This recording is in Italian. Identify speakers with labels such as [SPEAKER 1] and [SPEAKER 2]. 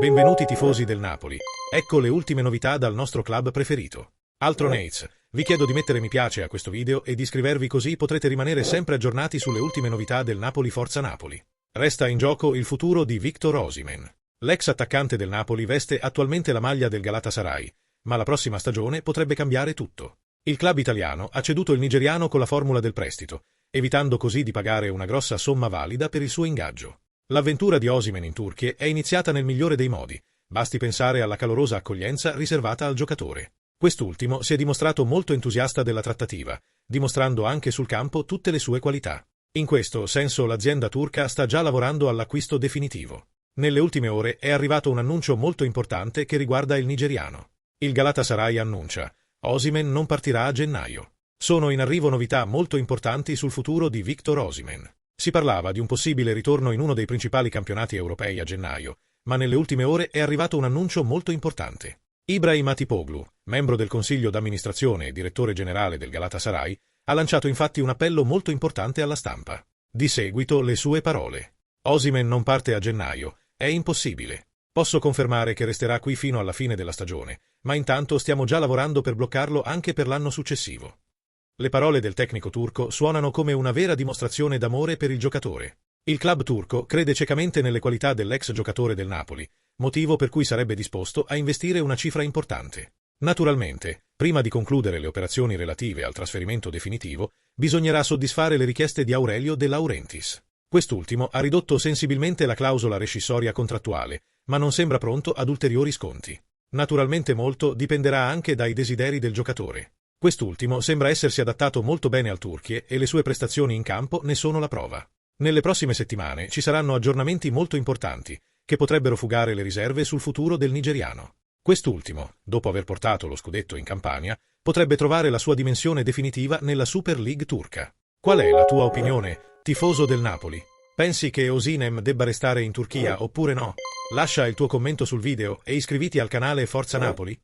[SPEAKER 1] Benvenuti tifosi del Napoli. Ecco le ultime novità dal nostro club preferito. Altro Nates, vi chiedo di mettere mi piace a questo video e di iscrivervi così potrete rimanere sempre aggiornati sulle ultime novità del Napoli Forza Napoli. Resta in gioco il futuro di Victor Osimhen. L'ex attaccante del Napoli veste attualmente la maglia del Galatasaray, ma la prossima stagione potrebbe cambiare tutto. Il club italiano ha ceduto il nigeriano con la formula del prestito, evitando così di pagare una grossa somma valida per il suo ingaggio. L'avventura di Osimhen in Turchia è iniziata nel migliore dei modi, basti pensare alla calorosa accoglienza riservata al giocatore. Quest'ultimo si è dimostrato molto entusiasta della trattativa, dimostrando anche sul campo tutte le sue qualità. In questo senso l'azienda turca sta già lavorando all'acquisto definitivo. Nelle ultime ore è arrivato un annuncio molto importante che riguarda il nigeriano. Il Galatasaray annuncia: Osimhen non partirà a gennaio. Sono in arrivo novità molto importanti sul futuro di Victor Osimhen. Si parlava di un possibile ritorno in uno dei principali campionati europei a gennaio, ma nelle ultime ore è arrivato un annuncio molto importante. Ibrahim Hatipoglu, membro del consiglio d'amministrazione e direttore generale del Galatasaray, ha lanciato infatti un appello molto importante alla stampa. Di seguito le sue parole. Osimhen non parte a gennaio, è impossibile. Posso confermare che resterà qui fino alla fine della stagione, ma intanto stiamo già lavorando per bloccarlo anche per l'anno successivo. Le parole del tecnico turco suonano come una vera dimostrazione d'amore per il giocatore. Il club turco crede ciecamente nelle qualità dell'ex giocatore del Napoli, motivo per cui sarebbe disposto a investire una cifra importante. Naturalmente, prima di concludere le operazioni relative al trasferimento definitivo, bisognerà soddisfare le richieste di Aurelio De Laurentiis. Quest'ultimo ha ridotto sensibilmente la clausola rescissoria contrattuale, ma non sembra pronto ad ulteriori sconti. Naturalmente molto dipenderà anche dai desideri del giocatore. Quest'ultimo sembra essersi adattato molto bene al Turchia e le sue prestazioni in campo ne sono la prova. Nelle prossime settimane ci saranno aggiornamenti molto importanti, che potrebbero fugare le riserve sul futuro del nigeriano. Quest'ultimo, dopo aver portato lo scudetto in Campania, potrebbe trovare la sua dimensione definitiva nella Super League turca. Qual è la tua opinione, tifoso del Napoli? Pensi che Osimhen debba restare in Turchia oppure no? Lascia il tuo commento sul video e iscriviti al canale Forza Napoli.